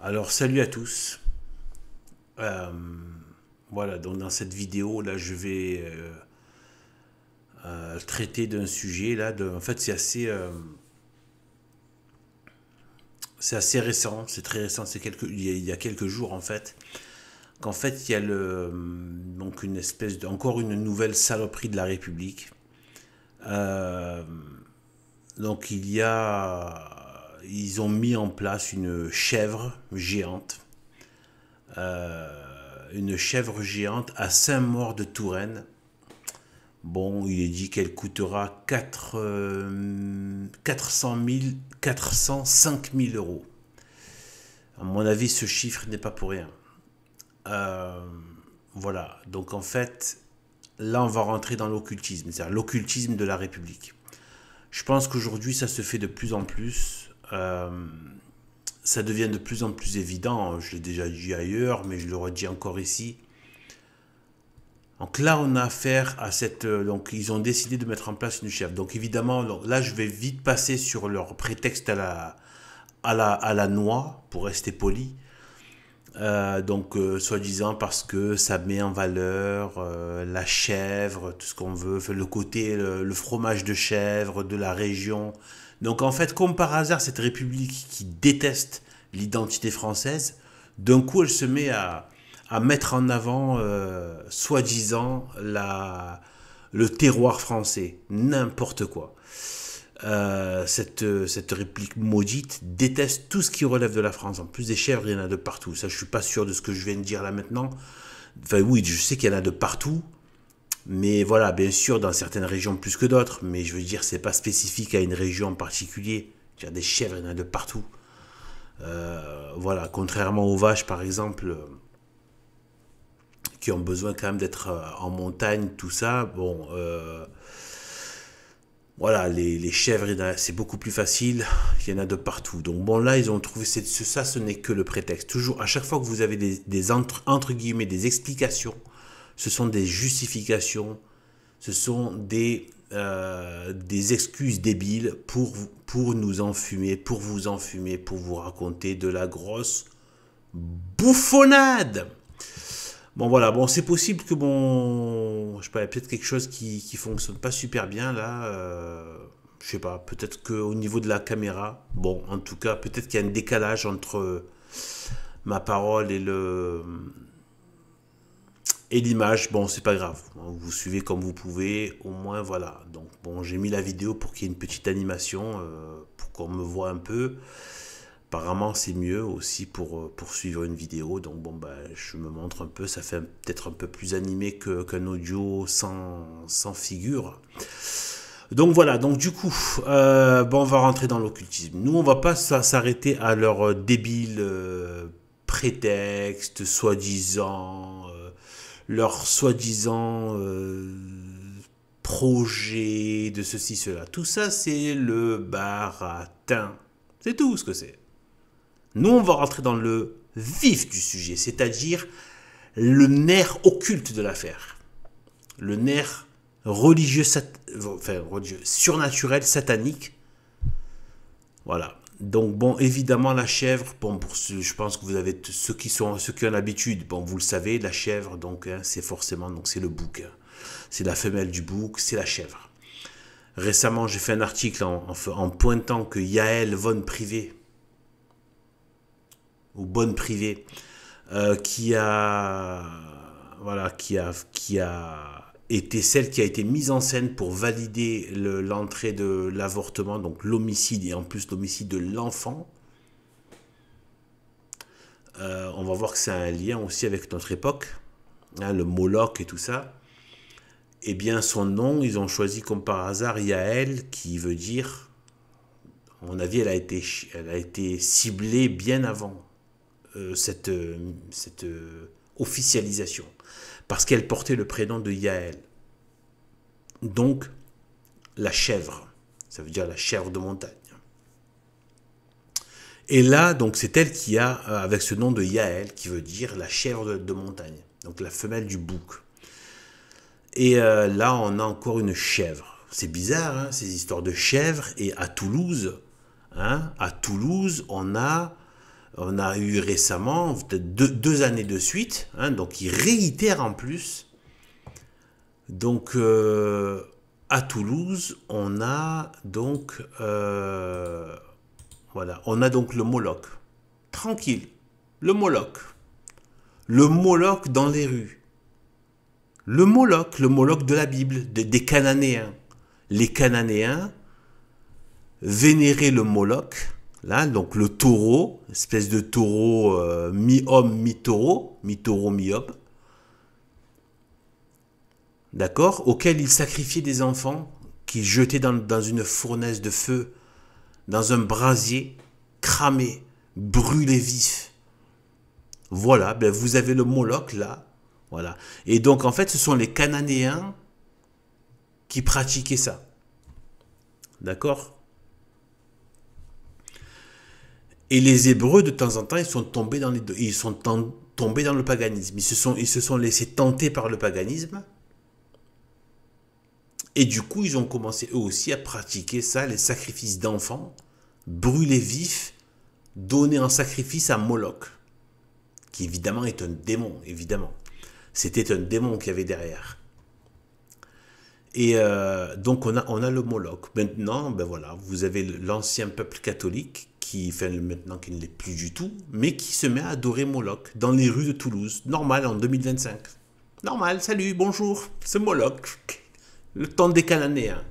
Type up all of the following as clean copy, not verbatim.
Alors salut à tous. Euh, voilà, donc dans cette vidéo là, je vais traiter d'un sujet là. En fait, c'est assez récent, c'est très récent. Il y a quelques jours en fait. Qu'en fait, il y a donc une espèce encore une nouvelle saloperie de la République. Euh, donc ils ont mis en place une chèvre géante. Une chèvre géante à Saint-Maur-de-Touraine. Bon, il est dit qu'elle coûtera 400 000, 405 000 euros. À mon avis, ce chiffre n'est pas pour rien. Euh, voilà, donc en fait, là on va rentrer dans l'occultisme, c'est-à-dire l'occultisme de la République. Je pense qu'aujourd'hui ça se fait de plus en plus. Ça devient de plus en plus évident, je l'ai déjà dit ailleurs, mais je le redis encore ici. Donc là, on a affaire à cette... donc ils ont décidé de mettre en place une chèvre. Donc évidemment, là, je vais vite passer sur leur prétexte à la noix, pour rester poli. Soi-disant parce que ça met en valeur la chèvre, tout ce qu'on veut, le côté, le fromage de chèvre de la région. Donc en fait, comme par hasard, cette république qui déteste l'identité française, d'un coup, elle se met à mettre en avant, soi-disant, le terroir français. N'importe quoi. Cette réplique maudite déteste tout ce qui relève de la France. En plus des chèvres, il y en a de partout. Ça, je suis pas sûr de ce que je viens de dire là maintenant. Enfin oui, je sais qu'il y en a de partout. Mais voilà, bien sûr, dans certaines régions plus que d'autres. Mais je veux dire, c'est pas spécifique à une région en particulier. Il y a des chèvres, il y en a de partout. Voilà, contrairement aux vaches, par exemple, qui ont besoin quand même d'être en montagne, tout ça. Bon, voilà, les chèvres, c'est beaucoup plus facile, il y en a de partout. Donc bon, là, ils ont trouvé, ça, ce n'est que le prétexte. Toujours, à chaque fois que vous avez entre guillemets, des explications, ce sont des justifications, ce sont des excuses débiles pour nous enfumer, pour vous enfumer, pour vous raconter de la grosse bouffonnade. Bon voilà, bon c'est possible que bon, je sais pas, peut-être quelque chose qui fonctionne pas super bien là. Je sais pas, peut-être qu'au niveau de la caméra, bon en tout cas peut-être qu'il y a un décalage entre ma parole et l'image. Bon c'est pas grave, vous suivez comme vous pouvez, au moins voilà. Donc bon j'ai mis la vidéo pour qu'il y ait une petite animation, pour qu'on me voit un peu. Apparemment, c'est mieux aussi pour suivre une vidéo. Donc, bon, bah, je me montre un peu. Ça fait peut-être un peu plus animé qu'un audio sans figure. Donc, voilà. Donc, du coup, bon, on va rentrer dans l'occultisme. Nous, on va pas s'arrêter à leur débile prétexte, soi-disant, leur soi-disant projet de ceci, cela. Tout ça, c'est le baratin. C'est tout ce que c'est. Nous, on va rentrer dans le vif du sujet, c'est-à-dire le nerf occulte de l'affaire. Le nerf religieux, surnaturel, satanique. Voilà. Donc, bon, évidemment, la chèvre, bon, je pense que vous avez ceux qui ont l'habitude, bon, vous le savez, la chèvre, donc, hein, c'est forcément, donc, c'est le bouc. Hein. C'est la femelle du bouc, c'est la chèvre. Récemment, j'ai fait un article en pointant que Yael von Privé, ou bonne privée, qui a voilà qui a été celle qui a été mise en scène pour valider l'entrée de l'avortement, donc l'homicide et en plus l'homicide de l'enfant. On va voir que c'est un lien aussi avec notre époque, hein, le Moloch et tout ça. Eh bien, son nom, ils ont choisi comme par hasard Yael, qui veut dire, à mon avis, elle a été ciblée bien avant cette officialisation, parce qu'elle portait le prénom de Yael. Donc, la chèvre, ça veut dire la chèvre de montagne. Et là, donc, c'est elle qui a, avec ce nom de Yael, qui veut dire la chèvre de montagne, donc la femelle du bouc. Et là, on a encore une chèvre. C'est bizarre, hein, ces histoires de chèvres. Et à Toulouse, on a On a eu récemment, peut-être deux années de suite, hein, donc il réitère en plus. Donc à Toulouse, on a donc voilà, on a donc le Moloch. Tranquille, le Moloch. Le Moloch dans les rues. Le Moloch de la Bible, des Cananéens. Les Cananéens vénéraient le Moloch, là, donc le taureau, espèce de taureau mi-homme, mi-taureau, mi-taureau, mi-homme, d'accord, auquel ils sacrifiaient des enfants qu'ils jetaient dans une fournaise de feu, dans un brasier, cramé, brûlé vif. Voilà, ben vous avez le Moloch là, voilà. Et donc en fait, ce sont les Cananéens qui pratiquaient ça, d'accord. Et les Hébreux, de temps en temps, ils sont tombés dans tombés dans le paganisme. Ils se sont laissés tenter par le paganisme. Et du coup, ils ont commencé eux aussi à pratiquer ça, les sacrifices d'enfants, brûlés vifs, donnés en sacrifice à Moloch, qui évidemment est un démon, évidemment. C'était un démon qu'il y avait derrière. Et donc on a le Moloch. Maintenant, ben voilà, vous avez l'ancien peuple catholique qui, enfin maintenant qui ne l'est plus du tout, mais qui se met à adorer Moloch dans les rues de Toulouse. Normal en 2025. Normal, salut, bonjour, c'est Moloch. Le temps des Cananéens.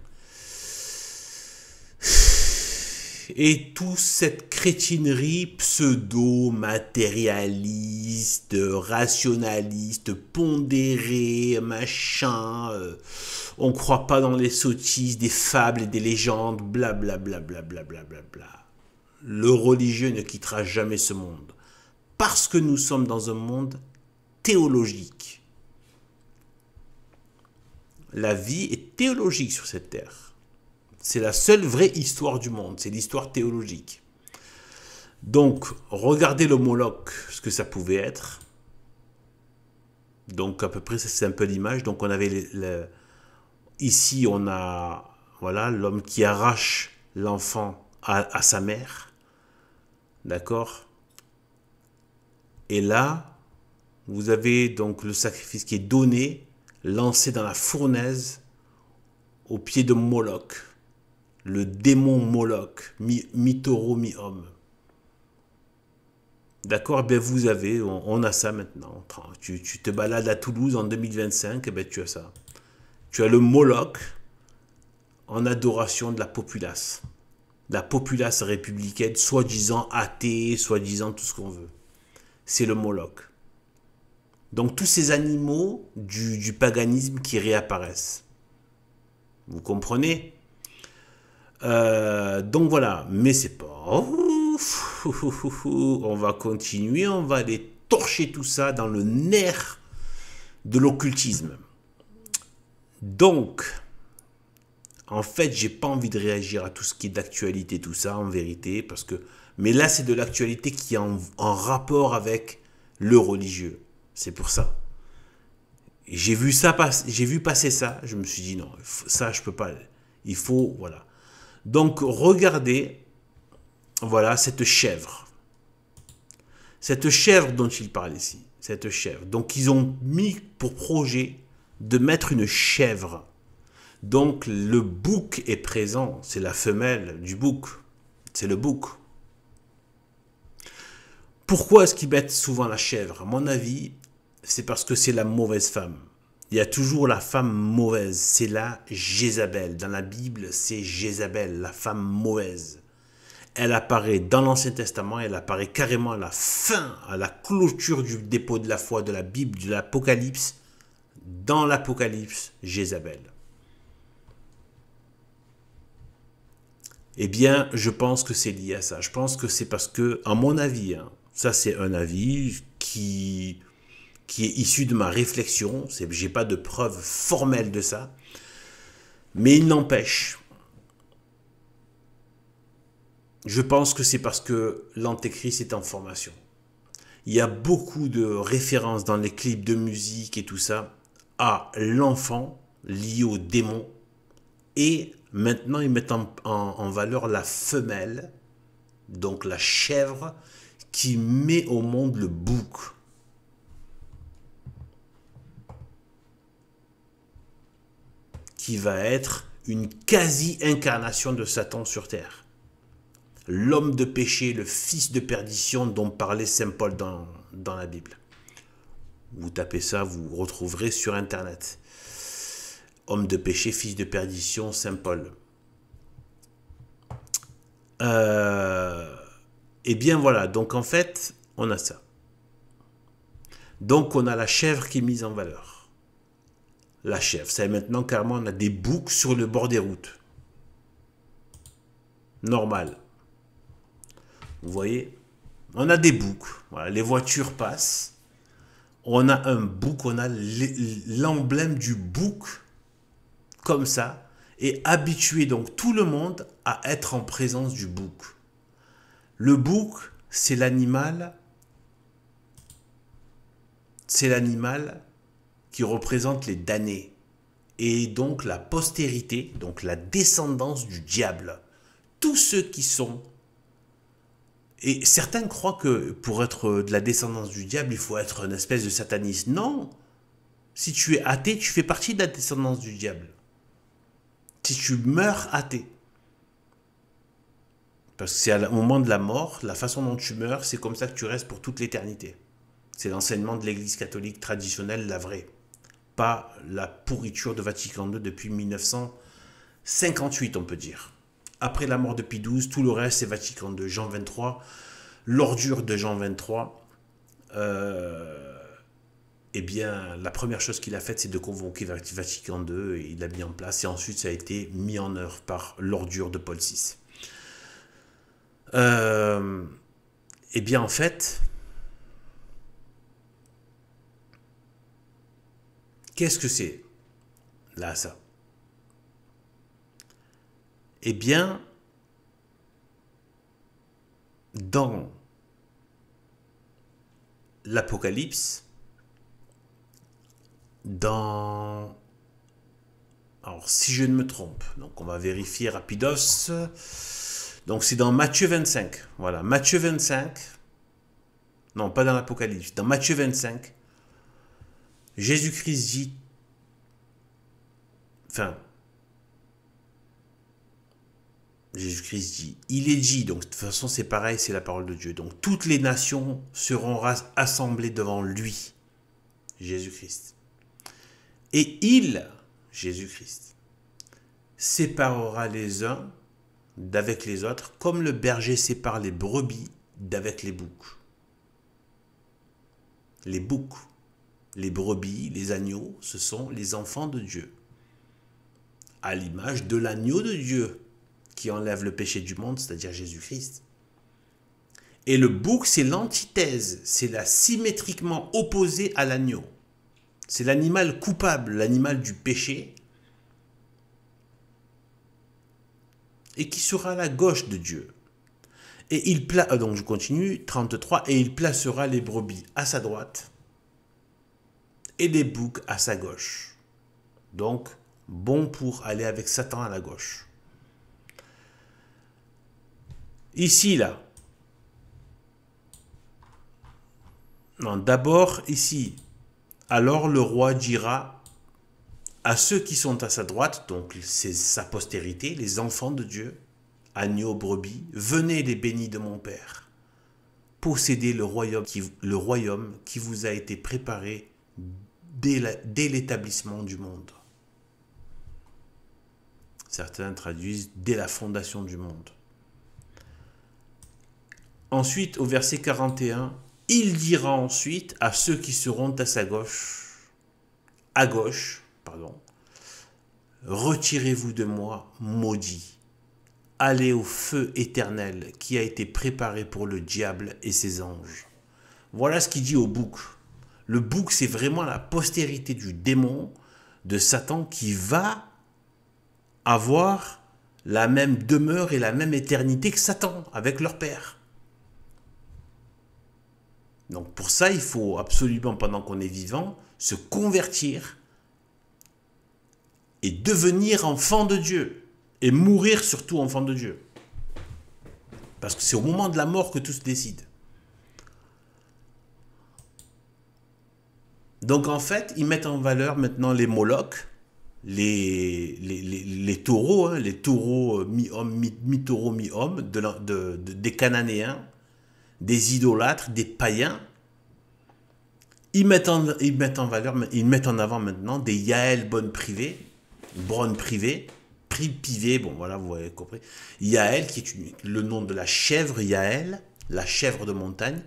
Et toute cette crétinerie pseudo-matérialiste, rationaliste, pondérée, machin, on ne croit pas dans les sottises des fables et des légendes, blablabla. Bla, bla, bla, bla, bla. Le religieux ne quittera jamais ce monde. Parce que nous sommes dans un monde théologique. La vie est théologique sur cette terre. C'est la seule vraie histoire du monde, c'est l'histoire théologique. Donc, regardez le Moloch, ce que ça pouvait être. Donc, à peu près, c'est un peu l'image. Donc, on avait ici, on a voilà, l'homme qui arrache l'enfant à sa mère. D'accord? Et là, vous avez donc le sacrifice qui est donné, lancé dans la fournaise, au pied de Moloch. Le démon Moloch, mi-taureau, mi-homme. D'accord? Ben vous avez, on a ça maintenant. Tu te balades à Toulouse en 2025, et ben tu as ça. Tu as le Moloch en adoration de la populace. La populace républicaine, soi-disant athée, soi-disant tout ce qu'on veut. C'est le Moloch. Donc tous ces animaux du paganisme qui réapparaissent. Vous comprenez? Donc voilà, mais c'est pas ouf. On va continuer, on va aller torcher tout ça dans le nerf de l'occultisme. Donc, en fait, j'ai pas envie de réagir à tout ce qui est d'actualité, tout ça, en vérité, parce que, mais là, c'est de l'actualité qui est en rapport avec le religieux. C'est pour ça. J'ai vu passer ça, je me suis dit non, ça, je peux pas. Il faut, voilà. Donc, regardez, voilà, cette chèvre. Cette chèvre dont il parle ici. Cette chèvre. Donc, ils ont mis pour projet de mettre une chèvre. Donc, le bouc est présent. C'est la femelle du bouc. C'est le bouc. Pourquoi est-ce qu'ils mettent souvent la chèvre? À mon avis, c'est parce que c'est la mauvaise femme. Il y a toujours la femme mauvaise, c'est la Jézabel. Dans la Bible, c'est Jézabel, la femme mauvaise. Elle apparaît dans l'Ancien Testament, elle apparaît carrément à la fin, à la clôture du dépôt de la foi de la Bible, de l'Apocalypse. Dans l'Apocalypse, Jézabel. Eh bien, je pense que c'est lié à ça. Je pense que c'est parce que, à mon avis, hein, ça c'est un avis qui est issu de ma réflexion, je n'ai pas de preuve formelle de ça, mais il n'empêche, je pense que c'est parce que l'antéchrist est en formation. Il y a beaucoup de références dans les clips de musique et tout ça à l'enfant lié au démon, et maintenant ils mettent en valeur la femelle, donc la chèvre, qui met au monde le bouc. Qui va être une quasi-incarnation de Satan sur terre. L'homme de péché, le fils de perdition dont parlait saint Paul dans la Bible. Vous tapez ça, vous retrouverez sur Internet. Homme de péché, fils de perdition, saint Paul. Et bien voilà, donc en fait, on a ça. Donc on a la chèvre qui est mise en valeur. La chèvre, ça maintenant carrément on a des boucs sur le bord des routes. Normal. Vous voyez, on a des boucs. Voilà, les voitures passent. On a un bouc, on a l'emblème du bouc comme ça, et habituer donc tout le monde à être en présence du bouc. Le bouc, c'est l'animal qui représente les damnés et donc la postérité, donc la descendance du diable. Tous ceux qui sont... Et certains croient que pour être de la descendance du diable, il faut être une espèce de sataniste. Non! Si tu es athée, tu fais partie de la descendance du diable. Si tu meurs athée. Parce que c'est au moment de la mort, la façon dont tu meurs, c'est comme ça que tu restes pour toute l'éternité. C'est l'enseignement de l'Église catholique traditionnelle, la vraie. Pas la pourriture de Vatican II depuis 1958, on peut dire. Après la mort de Pie XII, tout le reste, c'est Vatican II. Jean XXIII, l'ordure de Jean XXIII, eh bien, la première chose qu'il a faite, c'est de convoquer Vatican II, et il l'a mis en place, et ensuite, ça a été mis en œuvre par l'ordure de Paul VI. Eh bien, en fait, qu'est-ce que c'est, là, ça? Eh bien, dans l'Apocalypse, alors, si je ne me trompe, donc on va vérifier rapidos. Donc, c'est dans Matthieu 25. Voilà, Matthieu 25. Non, pas dans l'Apocalypse. Dans Matthieu 25, Jésus-Christ dit... Enfin... Jésus-Christ dit, il est dit, donc de toute façon c'est pareil, c'est la parole de Dieu. Donc toutes les nations seront assemblées devant lui, Jésus-Christ. Et il, Jésus-Christ, séparera les uns d'avec les autres, comme le berger sépare les brebis d'avec les boucs. Les boucs, les brebis, les agneaux, ce sont les enfants de Dieu, à l'image de l'agneau de Dieu, qui enlève le péché du monde, c'est-à-dire Jésus-Christ. Et le bouc, c'est l'antithèse, c'est la symétriquement opposé à l'agneau. C'est l'animal coupable, l'animal du péché, et qui sera à la gauche de Dieu. Et donc je continue, 33, et il placera les brebis à sa droite, et les boucs à sa gauche. Donc, bon pour aller avec Satan à la gauche. Ici, là. Non, d'abord, ici. Alors le roi dira à ceux qui sont à sa droite, donc c'est sa postérité, les enfants de Dieu, agneaux, brebis, venez les bénis de mon Père, possédez le royaume qui vous a été préparé dès l'établissement du monde. Certains traduisent dès la fondation du monde. Ensuite, au verset 41, il dira ensuite à ceux qui seront à sa gauche, retirez-vous de moi, maudits, allez au feu éternel qui a été préparé pour le diable et ses anges. Voilà ce qu'il dit au bouc. Le bouc, c'est vraiment la postérité du démon, de Satan, qui va avoir la même demeure et la même éternité que Satan, avec leur père. Donc pour ça, il faut absolument, pendant qu'on est vivant, se convertir et devenir enfant de Dieu. Et mourir surtout enfant de Dieu. Parce que c'est au moment de la mort que tout se décide. Donc en fait, ils mettent en valeur maintenant les Molochs, les taureaux, hein, les taureaux mi-homme, mi-taureau, mi-homme, des Cananéens, des idolâtres, des païens. Ils mettent en valeur, ils mettent en avant maintenant des Yaël bonne privée, bonne privée, prix pivé, bon voilà, vous avez compris. Yaël, qui est le nom de la chèvre Yaël, la chèvre de montagne,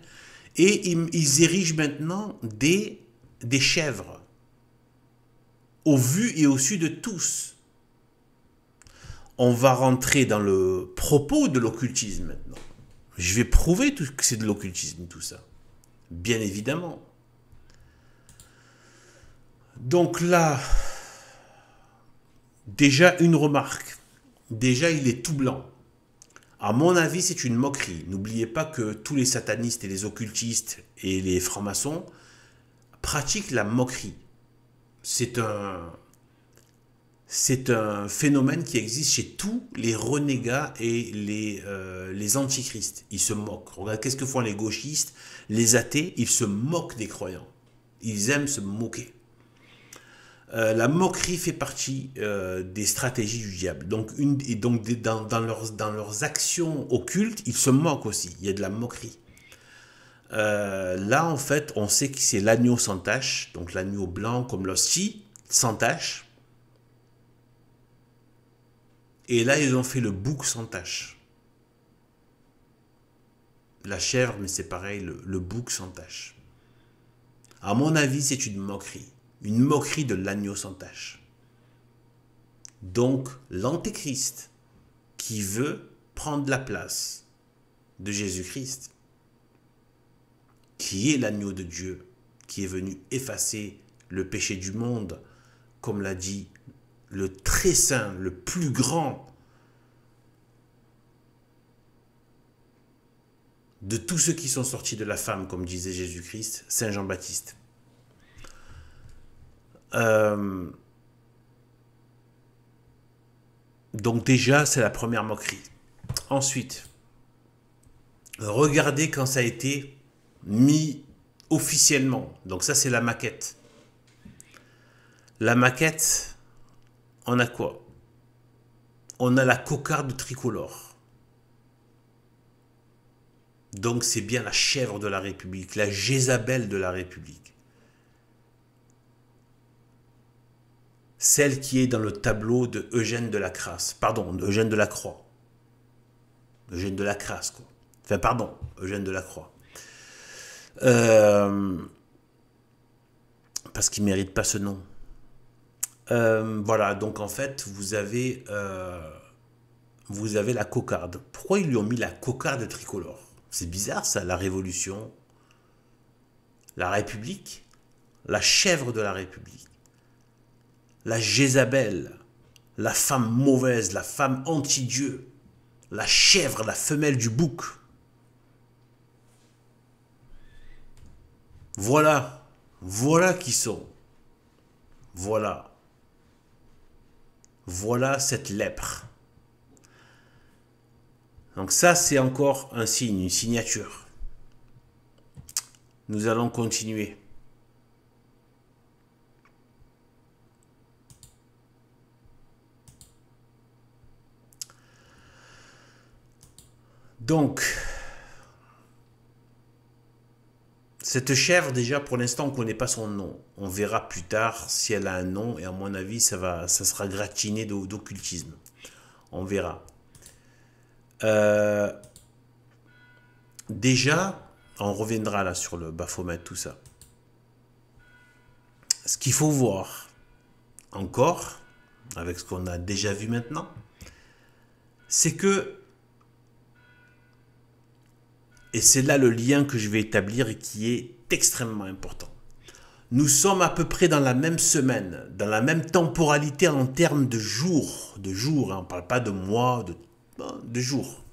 et ils érigent maintenant des chèvres, au vu et au su de tous. On va rentrer dans le propos de l'occultisme maintenant. Je vais prouver que c'est de l'occultisme tout ça, bien évidemment. Donc là, déjà une remarque. Déjà, il est tout blanc. À mon avis, c'est une moquerie. N'oubliez pas que tous les satanistes et les occultistes et les francs-maçons pratiquent la moquerie. C'est un phénomène qui existe chez tous les renégats et les antichrists. Ils se moquent. Regarde, qu'est-ce que font les gauchistes, les athées? Ils se moquent des croyants. Ils aiment se moquer. La moquerie fait partie des stratégies du diable. Donc, dans leurs actions occultes, ils se moquent aussi. Il y a de la moquerie. Là, en fait, on sait que c'est l'agneau sans tache, donc l'agneau blanc comme l'hostie, sans tache. Et là, ils ont fait le bouc sans tache. La chèvre, mais c'est pareil, le bouc sans tache. À mon avis, c'est une moquerie. Une moquerie de l'agneau sans tache. Donc, l'antéchrist qui veut prendre la place de Jésus-Christ, qui est l'agneau de Dieu, qui est venu effacer le péché du monde, comme l'a dit le très saint, le plus grand de tous ceux qui sont sortis de la femme, comme disait Jésus-Christ, Saint Jean-Baptiste. Donc déjà, c'est la première moquerie. Ensuite, regardez quand ça a été mis officiellement. Donc ça, c'est la maquette. La maquette, on a quoi? On a la cocarde tricolore. Donc c'est bien la chèvre de la République, la Jézabel de la République. Celle qui est dans le tableau de Eugène de la Crasse. Pardon, Eugène de la Croix. Eugène de la Crasse, quoi. Enfin, pardon, Eugène de la Croix. Parce qu'il ne mérite pas ce nom. Voilà, donc en fait, vous avez la cocarde. Pourquoi ils lui ont mis la cocarde tricolore? C'est bizarre ça, la Révolution, la République, la chèvre de la République, la Jézabel, la femme mauvaise, la femme anti-Dieu, la chèvre, la femelle du bouc. Voilà, voilà qui sont. Voilà. Voilà cette lèpre. Donc ça, c'est encore un signe, une signature. Nous allons continuer. Donc, cette chèvre, déjà, pour l'instant, on ne connaît pas son nom. On verra plus tard si elle a un nom, et à mon avis, ça sera gratiné d'occultisme. On verra. Déjà, on reviendra là sur le Baphomet, tout ça. Ce qu'il faut voir, encore, avec ce qu'on a déjà vu maintenant, c'est que, et c'est là le lien que je vais établir et qui est extrêmement important. Nous sommes à peu près dans la même semaine, dans la même temporalité en termes de jours. De jours, hein, on ne parle pas de mois, de jours.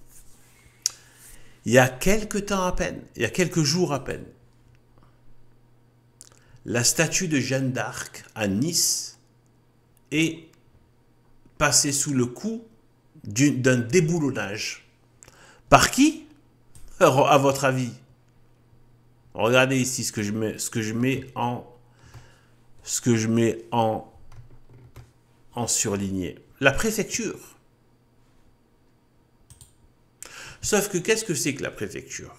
Il y a quelques temps à peine, il y a quelques jours à peine, la statue de Jeanne d'Arc à Nice est passée sous le coup d'un déboulonnage. Par qui? À votre avis? Regardez ici ce que je mets en ce que je mets en surligné. La préfecture. Sauf que qu'est-ce que c'est que la préfecture?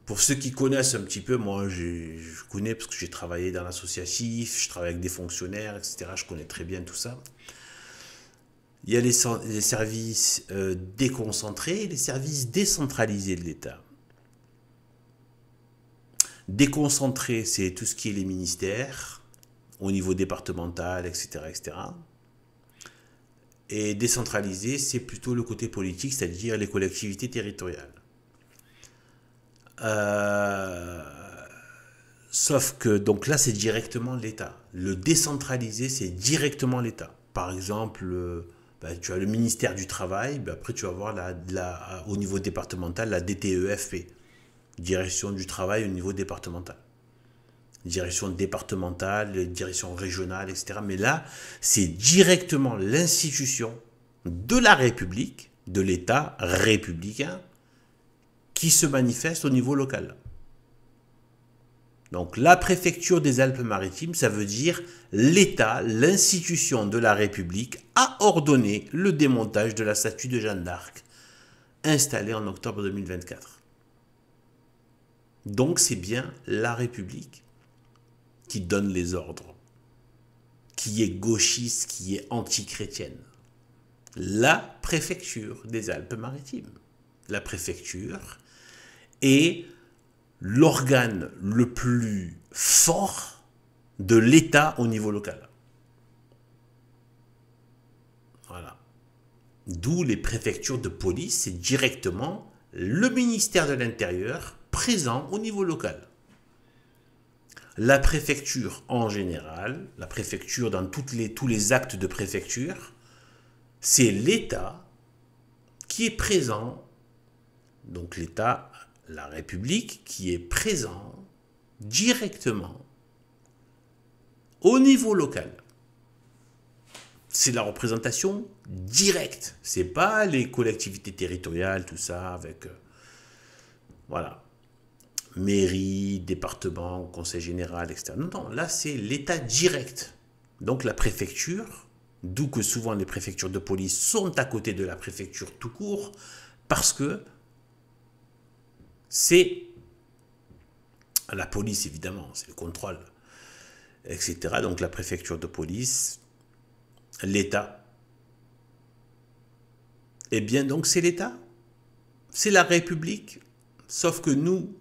Pour ceux qui connaissent un petit peu, moi je connais parce que j'ai travaillé dans l'associatif, je travaille avec des fonctionnaires, etc. Je connais très bien tout ça. Il y a les services déconcentrés et les services décentralisés de l'État. Déconcentrés, c'est tout ce qui est les ministères, au niveau départemental, etc. etc. Et décentralisé, c'est plutôt le côté politique, c'est-à-dire les collectivités territoriales. Sauf que, donc là, c'est directement l'État. Le décentralisé, c'est directement l'État. Par exemple, tu as le ministère du Travail, après tu vas avoir au niveau départemental la DTEFP, Direction du Travail au niveau départemental. Direction départementale, direction régionale, etc. Mais là, c'est directement l'institution de la République, de l'État républicain, qui se manifeste au niveau local. Donc la préfecture des Alpes-Maritimes, ça veut dire l'État, l'institution de la République, a ordonné le démontage de la statue de Jeanne d'Arc, installée en octobre 2024. Donc c'est bien la République qui donne les ordres, qui est gauchiste, qui est anti-chrétienne. La préfecture des Alpes-Maritimes. La préfecture est l'organe le plus fort de l'État au niveau local. Voilà. D'où les préfectures de police, c'est directement le ministère de l'Intérieur présent au niveau local. La préfecture en général, la préfecture dans tous les actes de préfecture, c'est l'État qui est présent, donc l'État, la République, qui est présent directement au niveau local. C'est la représentation directe. C'est pas les collectivités territoriales, tout ça, avec voilà, mairie, département, conseil général, etc. Non, non, là c'est l'État direct. Donc la préfecture, d'où que souvent les préfectures de police sont à côté de la préfecture tout court, parce que c'est la police, évidemment, c'est le contrôle, etc. Donc la préfecture de police, l'État. Eh bien, donc c'est l'État. C'est la République. Sauf que nous,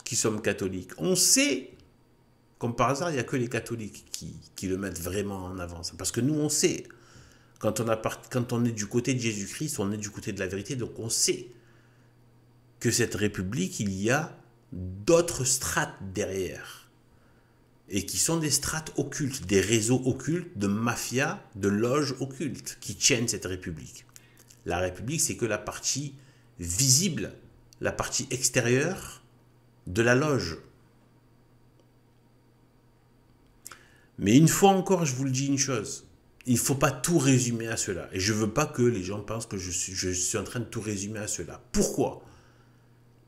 qui sommes catholiques, on sait, comme par hasard, il n'y a que les catholiques qui le mettent vraiment en avance. Parce que nous, on sait, quand on est du côté de Jésus-Christ, on est du côté de la vérité, donc on sait que cette République, il y a d'autres strates derrière. Et qui sont des strates occultes, des réseaux occultes, de mafias, de loges occultes, qui tiennent cette République. La République, c'est que la partie visible, la partie extérieure de la loge. Mais une fois encore, je vous le dis une chose, il ne faut pas tout résumer à cela. Et je ne veux pas que les gens pensent que je suis en train de tout résumer à cela. Pourquoi ?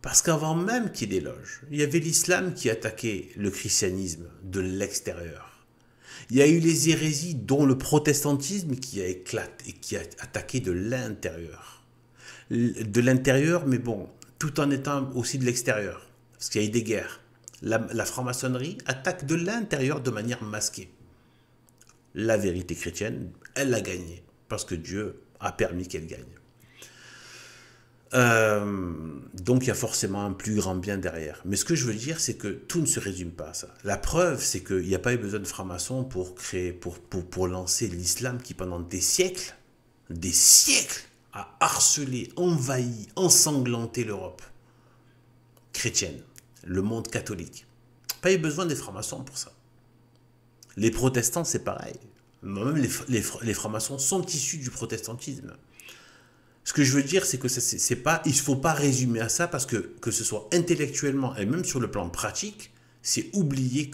Parce qu'avant même qu'il y ait des loges, il y avait l'islam qui attaquait le christianisme de l'extérieur. Il y a eu les hérésies, dont le protestantisme qui a éclaté et qui a attaqué de l'intérieur. De l'intérieur, mais bon, tout en étant aussi de l'extérieur. Parce qu'il y a eu des guerres. La franc-maçonnerie attaque de l'intérieur de manière masquée. La vérité chrétienne, elle a gagné. Parce que Dieu a permis qu'elle gagne. Donc il y a forcément un plus grand bien derrière. Mais ce que je veux dire, c'est que tout ne se résume pas à ça. La preuve, c'est qu'il n'y a pas eu besoin de francs-maçons pour lancer l'islam qui, pendant des siècles, a harcelé, envahi, ensanglanté l'Europe chrétienne, le monde catholique. Pas eu besoin des francs-maçons pour ça. Les protestants, c'est pareil. Même les francs-maçons sont issus du protestantisme. Ce que je veux dire, c'est que il ne faut pas résumer à ça, parce que ce soit intellectuellement et même sur le plan pratique, c'est oublier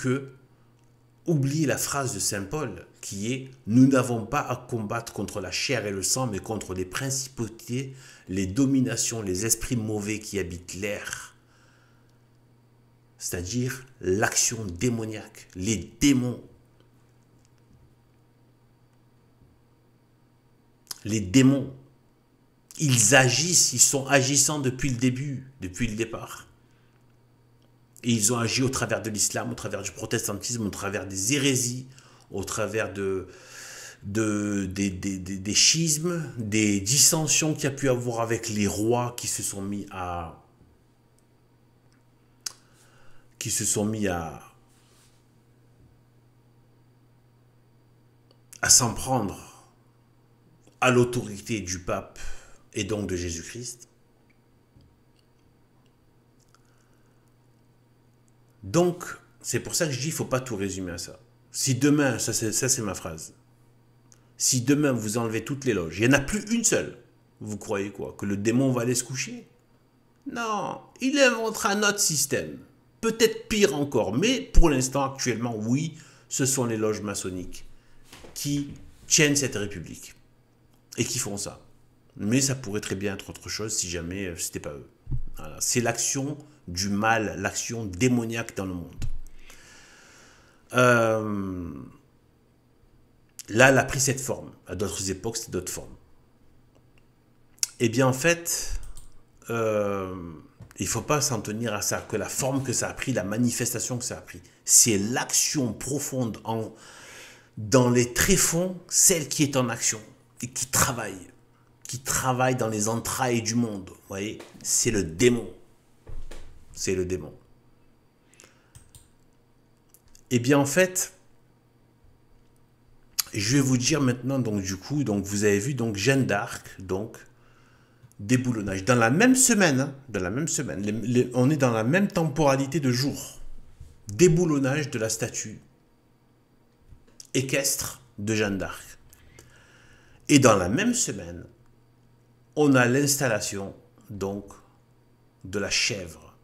la phrase de Saint Paul qui est « Nous n'avons pas à combattre contre la chair et le sang, mais contre les principautés, les dominations, les esprits mauvais qui habitent l'air. » C'est-à-dire l'action démoniaque, les démons. les démons, ils agissent, ils sont agissants depuis le début, depuis le départ. Et ils ont agi au travers de l'islam, au travers du protestantisme, au travers des hérésies, au travers des schismes, des dissensions qu'il y a pu avoir avec les rois qui se sont mis à s'en prendre à l'autorité du pape et donc de Jésus-Christ. Donc, c'est pour ça que je dis qu'il ne faut pas tout résumer à ça. Si demain, ça c'est ma phrase, si demain vous enlevez toutes les loges, il n'y en a plus une seule, vous croyez quoi? Que le démon va aller se coucher? Non, il inventera un autre système. Peut-être pire encore, mais pour l'instant, actuellement, oui, ce sont les loges maçonniques qui tiennent cette république et qui font ça. Mais ça pourrait très bien être autre chose si jamais c'était pas eux. Voilà. C'est l'action du mal, l'action démoniaque dans le monde. Là, elle a pris cette forme. À d'autres époques, c'était d'autres formes. Eh bien, en fait, il ne faut pas s'en tenir à ça, que la forme que ça a pris, la manifestation que ça a pris. C'est l'action profonde dans les tréfonds, celle qui est en action et qui travaille dans les entrailles du monde. Vous voyez, c'est le démon. C'est le démon. Eh bien, en fait, je vais vous dire maintenant, donc du coup, donc vous avez vu donc Jeanne d'Arc, donc déboulonnage. Dans la même semaine, on est dans la même temporalité de jour. Déboulonnage de la statue équestre de Jeanne d'Arc. Et dans la même semaine, on a l'installation donc de la chèvre.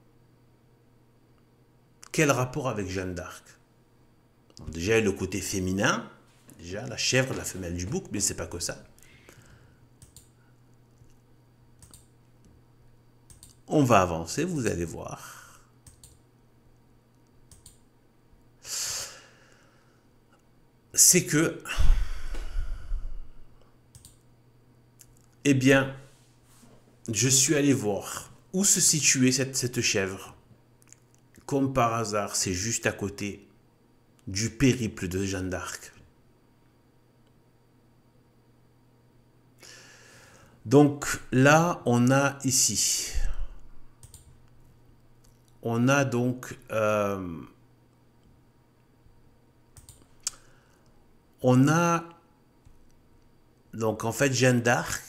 Quel rapport avec Jeanne d'Arc? Déjà, le côté féminin, déjà la chèvre, la femelle du bouc, mais c'est pas que ça. On va avancer, vous allez voir. C'est que, eh bien, je suis allé voir où se situait cette chèvre. Comme par hasard, c'est juste à côté du périple de Jeanne d'Arc. Donc là, on a ici, on a donc, donc en fait Jeanne d'Arc,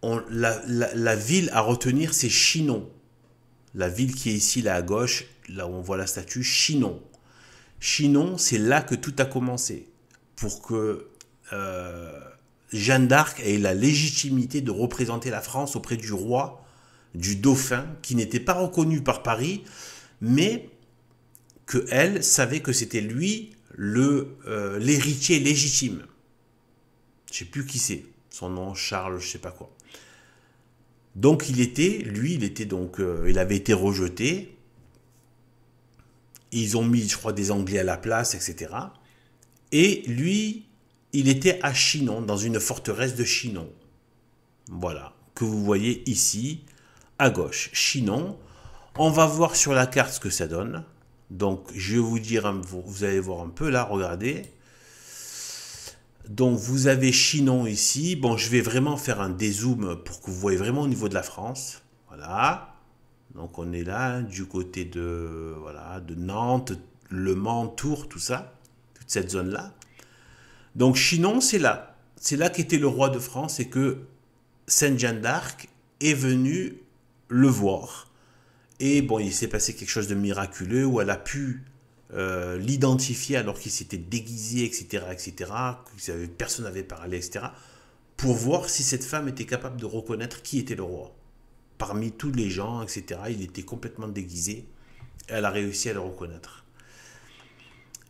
la ville à retenir c'est Chinon. La ville qui est ici, là à gauche, là où on voit la statue, Chinon. Chinon, c'est là que tout a commencé. Pour que Jeanne d'Arc ait la légitimité de représenter la France auprès du roi, du dauphin, qui n'était pas reconnu par Paris, mais qu'elle savait que c'était lui l'héritier légitime. Je ne sais plus qui c'est. Son nom, Charles, je ne sais pas quoi. Donc il avait été rejeté. Ils ont mis, je crois, des Anglais à la place, etc. Et lui, il était à Chinon, dans une forteresse de Chinon. Voilà, que vous voyez ici, à gauche, Chinon. On va voir sur la carte ce que ça donne. Donc, je vais vous dire, vous allez voir un peu là, regardez. Donc, vous avez Chinon ici. Bon, je vais vraiment faire un dézoom pour que vous voyez vraiment au niveau de la France. Voilà. Donc, on est là, du côté de Nantes, Le Mans, Tours, tout ça. Toute cette zone-là. Donc, Chinon, c'est là. C'est là qu'était le roi de France et que Sainte Jeanne d'Arc est venue le voir. Et bon, il s'est passé quelque chose de miraculeux où elle a pu l'identifier alors qu'il s'était déguisé, etc., etc., personne n'avait parlé, etc., pour voir si cette femme était capable de reconnaître qui était le roi. Parmi tous les gens, etc., il était complètement déguisé. Et elle a réussi à le reconnaître.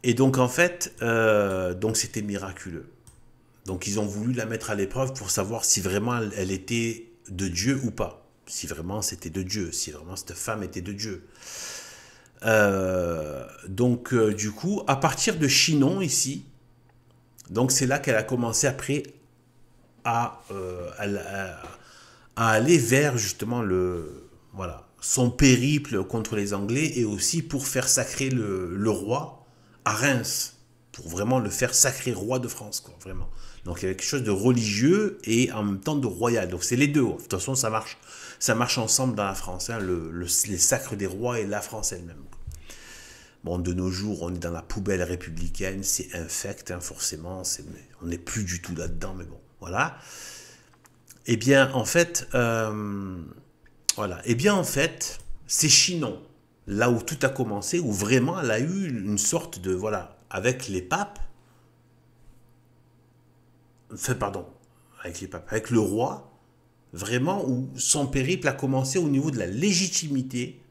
Et donc, en fait, donc c'était miraculeux. Donc, ils ont voulu la mettre à l'épreuve pour savoir si vraiment elle était de Dieu ou pas. Si vraiment c'était de Dieu, si vraiment cette femme était de Dieu. Donc, du coup, à partir de Chinon, ici, donc c'est là qu'elle a commencé après à aller vers justement voilà, son périple contre les Anglais et aussi pour faire sacrer le roi à Reims, pour vraiment le faire sacrer roi de France, quoi, vraiment. Donc il y avait quelque chose de religieux et en même temps de royal. Donc c'est les deux. De toute façon, ça marche ensemble dans la France, hein, les sacres des rois et la France elle-même. Bon, de nos jours, on est dans la poubelle républicaine, c'est infect, hein, forcément, on n'est plus du tout là-dedans, mais bon, voilà. Eh bien, en fait, voilà. Eh bien, en fait, c'est Chinon, là où tout a commencé, où vraiment elle a eu une sorte de, voilà, avec les papes, enfin, pardon, avec les papes, avec le roi, vraiment où son périple a commencé au niveau de la légitimité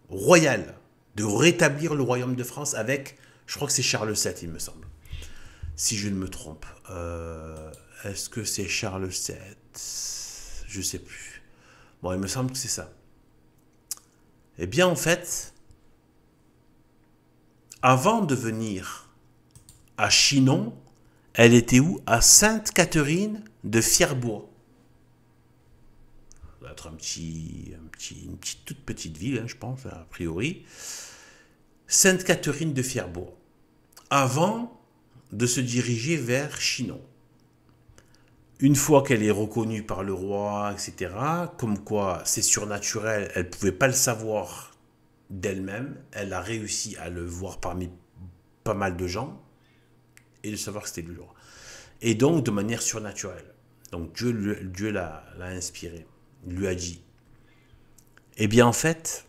royale, de rétablir le royaume de France avec, je crois que c'est Charles VII, il me semble, si je ne me trompe. Est-ce que c'est Charles VII? Je sais plus. Bon, il me semble que c'est ça. Eh bien, en fait, avant de venir à Chinon, elle était où? À Sainte-Catherine de Fierbois. Ça doit être une petite, toute petite ville, hein, je pense, a priori. Sainte-Catherine de Fierbois. Avant de se diriger vers Chinon. Une fois qu'elle est reconnue par le roi, etc., comme quoi c'est surnaturel, elle ne pouvait pas le savoir d'elle-même, elle a réussi à le voir parmi pas mal de gens et de savoir que c'était le roi. Et donc de manière surnaturelle. Donc Dieu l'a inspiré, lui a dit. Eh bien en fait,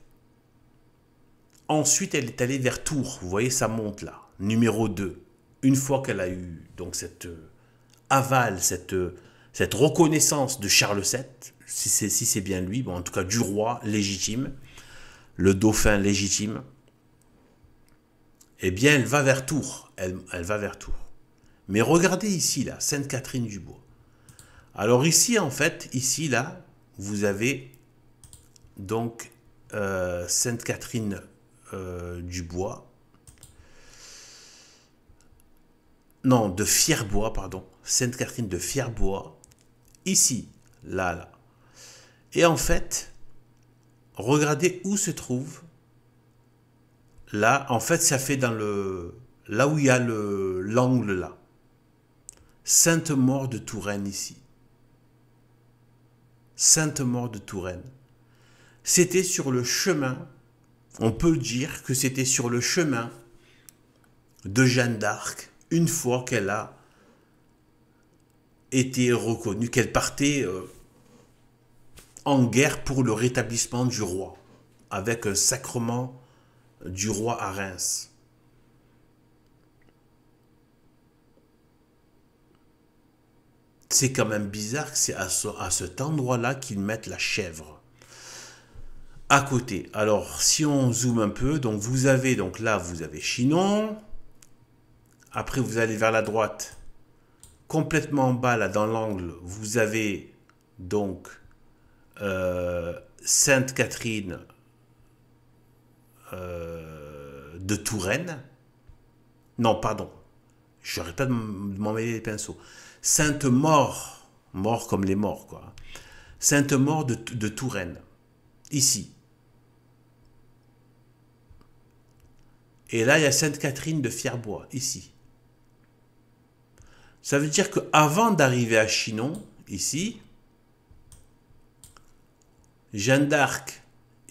ensuite elle est allée vers Tours, vous voyez ça monte là, numéro 2. Une fois qu'elle a eu donc cette aval, cette reconnaissance de Charles VII, si c'est bien lui, bon, en tout cas du roi légitime, le dauphin légitime, eh bien elle va vers Tours. Elle va vers Tours. Mais regardez ici, là, Sainte-Catherine-du-Bois. Alors ici, en fait, ici, là, vous avez donc Sainte-Catherine du Bois. Non, de Fierbois, pardon. Sainte-Catherine de Fierbois. Ici, là, là. Et en fait, regardez où se trouve. Là, en fait, ça fait dans là où il y a l'angle là. Sainte-Maure de Touraine ici. Sainte-Maure de Touraine. C'était sur le chemin, on peut dire que c'était sur le chemin de Jeanne d'Arc, une fois qu'elle a été reconnue, qu'elle partait en guerre pour le rétablissement du roi, avec un sacrement du roi à Reims. C'est quand même bizarre que c'est à cet endroit-là qu'ils mettent la chèvre. À côté. Alors, si on zoome un peu, donc vous avez, donc là, vous avez Chinon. Après, vous allez vers la droite. Complètement en bas, là, dans l'angle, vous avez donc Sainte-Catherine de Touraine. Non, pardon. Je n'arrête pas de m'en mêler les pinceaux. Sainte-Maure, mort comme les morts, quoi. Sainte-Maure de Touraine, ici. Et là, il y a Sainte-Catherine de Fierbois, ici. Ça veut dire qu'avant d'arriver à Chinon, ici, Jeanne d'Arc,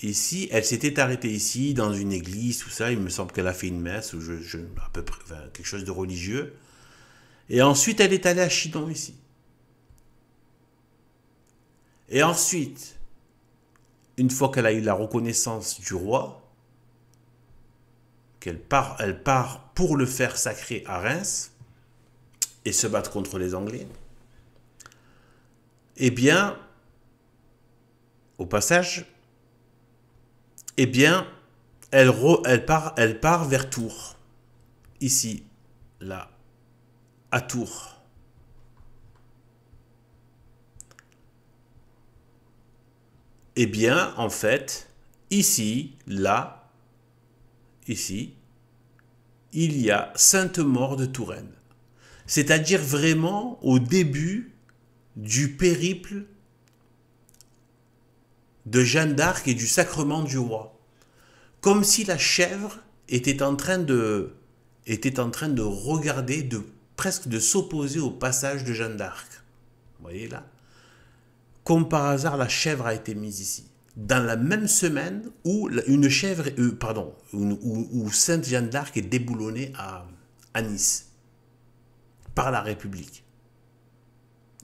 ici, elle s'était arrêtée ici, dans une église, tout ça. Il me semble qu'elle a fait une messe, ou à peu près, enfin, quelque chose de religieux. Et ensuite, elle est allée à Chinon, ici. Et ensuite, une fois qu'elle a eu la reconnaissance du roi, elle part pour le faire sacrer à Reims et se battre contre les Anglais, eh bien, au passage, eh bien, elle part vers Tours, ici, là, à Tours. Eh bien, en fait, ici, là, ici, il y a Sainte-Maure de Touraine. C'est-à-dire vraiment au début du périple de Jeanne d'Arc et du sacrement du roi. Comme si la chèvre était en train de regarder, presque de s'opposer au passage de Jeanne d'Arc. Vous voyez là? Comme par hasard, la chèvre a été mise ici. Dans la même semaine où une chèvre, où Sainte Jeanne d'Arc est déboulonnée à Nice par la République.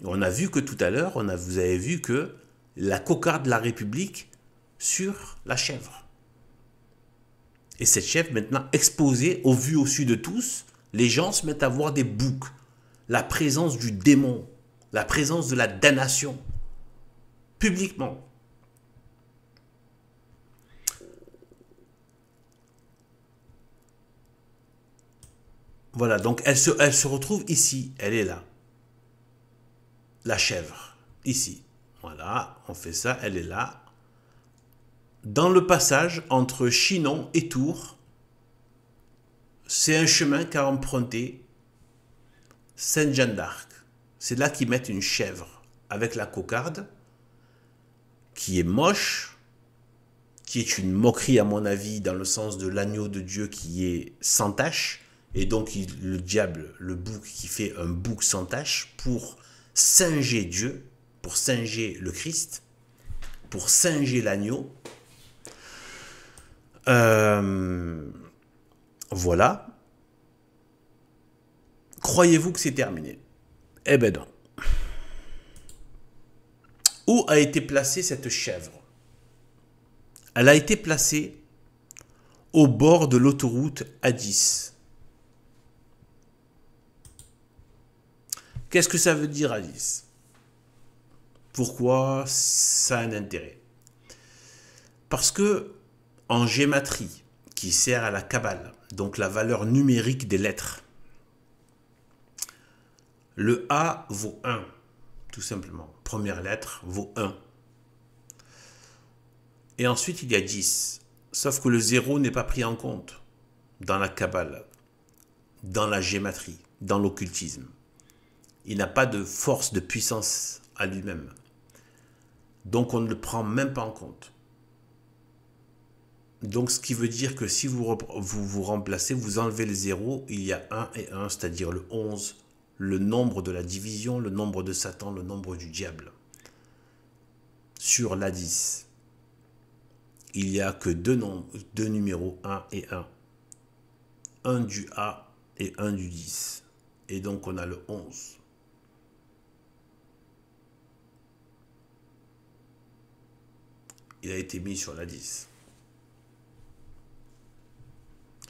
On a vu que tout à l'heure, vous avez vu que la cocarde de la République sur la chèvre. Et cette chèvre maintenant exposée au vu au su de tous, les gens se mettent à voir des boucs, la présence du démon, la présence de la damnation, publiquement. Voilà, donc elle se retrouve ici, elle est là. La chèvre, ici. Voilà, on fait ça, elle est là. Dans le passage entre Chinon et Tours, c'est un chemin qu'a emprunté Sainte Jeanne d'Arc. C'est là qu'ils mettent une chèvre avec la cocarde, qui est moche, qui est une moquerie à mon avis, dans le sens de l'agneau de Dieu qui est sans tache, et donc le diable, le bouc qui fait un bouc sans tache pour singer Dieu, pour singer le Christ, pour singer l'agneau. Voilà. Croyez-vous que c'est terminé? Eh ben non. Où a été placée cette chèvre? Elle a été placée au bord de l'autoroute A10. Qu'est-ce que ça veut dire A10? Pourquoi ça a un intérêt? Parce que en gématrie, qui sert à la Kabbale, donc la valeur numérique des lettres, le A vaut 1, tout simplement. Première lettre vaut 1. Et ensuite, il y a 10. Sauf que le 0 n'est pas pris en compte dans la Kabbale, dans la gématrie, dans l'occultisme. Il n'a pas de force, de puissance à lui-même. Donc on ne le prend même pas en compte. Donc ce qui veut dire que si vous remplacez, vous enlevez le 0, il y a 1 et 1, c'est-à-dire le 11, le nombre de la division, le nombre de Satan, le nombre du diable. Sur l'A10, il n'y a que deux numéros, 1 et 1. Un du A et un du 10. Et donc on a le 11. Il a été mis sur la 10.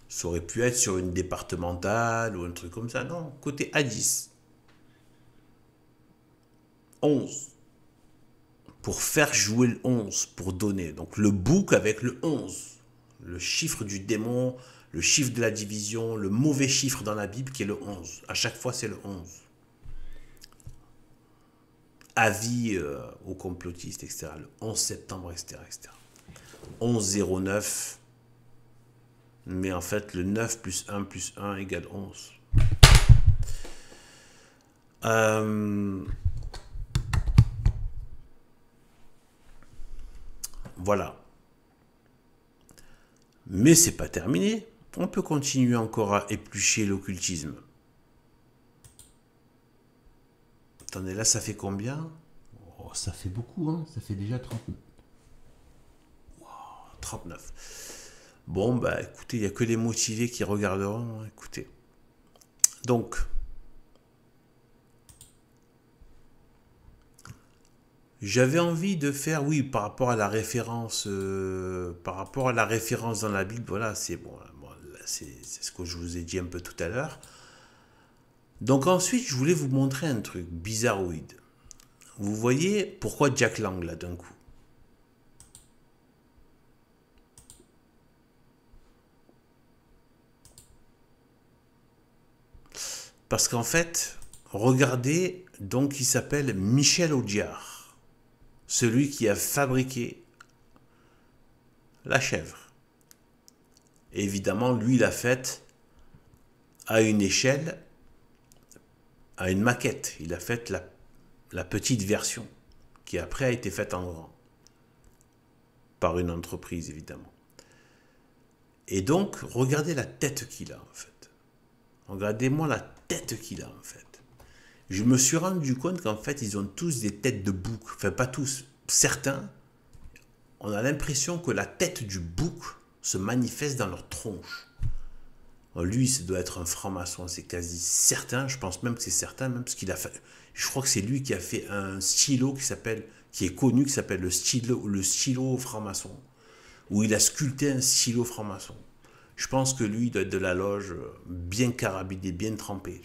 Ça aurait pu être sur une départementale ou un truc comme ça. Non, côté A10. 11. Pour faire jouer le 11, pour donner. Donc le bouc avec le 11. Le chiffre du démon, le chiffre de la division, le mauvais chiffre dans la Bible qui est le 11. À chaque fois, c'est le 11. Avis aux complotistes, etc. Le 11 septembre, etc. 11-09. Mais en fait, le 9 plus 1 égale 11. Voilà. Mais c'est pas terminé. On peut continuer encore à éplucher l'occultisme. Attendez, là, ça fait combien? Oh, ça fait beaucoup, hein. Ça fait déjà 39. Wow, 39. Bon, bah écoutez, il n'y a que les motivés qui regarderont. Hein, écoutez. Donc, j'avais envie de faire, oui, par rapport à la référence, dans la Bible, voilà, c'est bon, c'est ce que je vous ai dit un peu tout à l'heure. Donc ensuite, je voulais vous montrer un truc bizarroïde. Vous voyez pourquoi Jack Lang, là, d'un coup? Parce qu'en fait, regardez, donc il s'appelle Michel Audiard, celui qui a fabriqué la chèvre. Et évidemment, lui, il l'a faite à une échelle, à une maquette. Il a fait la petite version, qui après a été faite en grand, par une entreprise évidemment. Et donc, regardez la tête qu'il a en fait. Regardez-moi la tête qu'il a en fait. Je me suis rendu compte qu'en fait, ils ont tous des têtes de bouc. Enfin, pas tous, certains. On a l'impression que la tête du bouc se manifeste dans leur tronche. Lui, ça doit être un franc-maçon, c'est quasi certain. Je pense même que c'est certain, même parce qu'il a fait. Je crois que c'est lui qui a fait un stylo qui est connu, qui s'appelle le stylo franc-maçon, où il a sculpté un stylo franc-maçon. Je pense que lui, il doit être de la loge, bien carabiné, bien trempé.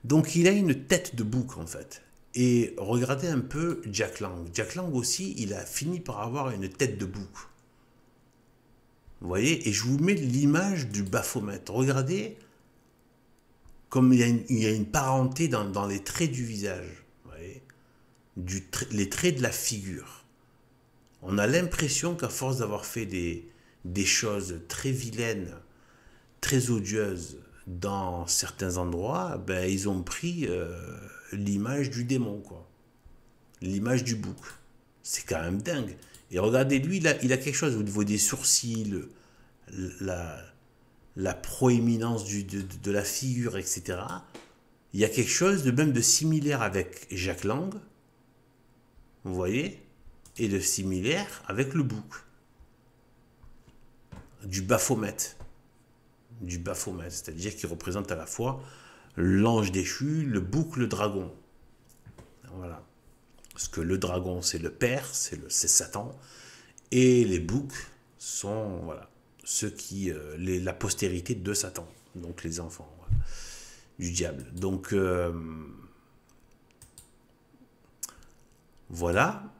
Donc, il a une tête de bouc, en fait. Et regardez un peu Jack Lang. Jack Lang aussi, il a fini par avoir une tête de bouc. Vous voyez? Et je vous mets l'image du Baphomet. Regardez comme il y a une parenté dans les traits du visage. Vous voyez? Les traits de la figure. On a l'impression qu'à force d'avoir fait des choses très vilaines, très odieuses dans certains endroits, ben, ils ont pris l'image du démon, quoi. L'image du bouc. C'est quand même dingue. Et regardez, lui, il a quelque chose au niveau des sourcils, la proéminence de la figure, etc. Il y a quelque chose de même de similaire avec Jack Lang, vous voyez, et de similaire avec le bouc. Du Baphomet. Du Baphomet, c'est-à-dire qu'il représente à la fois l'ange déchu, le bouc, le dragon. Voilà. Parce que le dragon, c'est le père, c'est Satan, et les boucs sont voilà, ceux qui, la postérité de Satan, donc les enfants voilà, du diable. Donc voilà.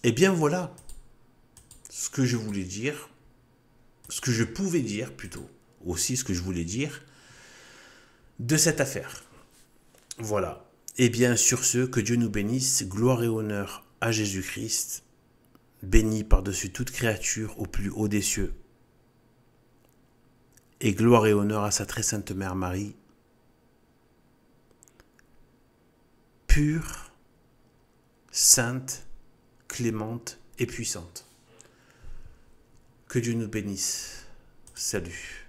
Et bien voilà ce que je voulais dire, ce que je pouvais dire plutôt, aussi ce que je voulais dire de cette affaire. Voilà. Et bien sur ce, que Dieu nous bénisse, gloire et honneur à Jésus-Christ, béni par-dessus toute créature au plus haut des cieux. Et gloire et honneur à sa très sainte Mère Marie, pure, sainte, clémente et puissante. Que Dieu nous bénisse. Salut.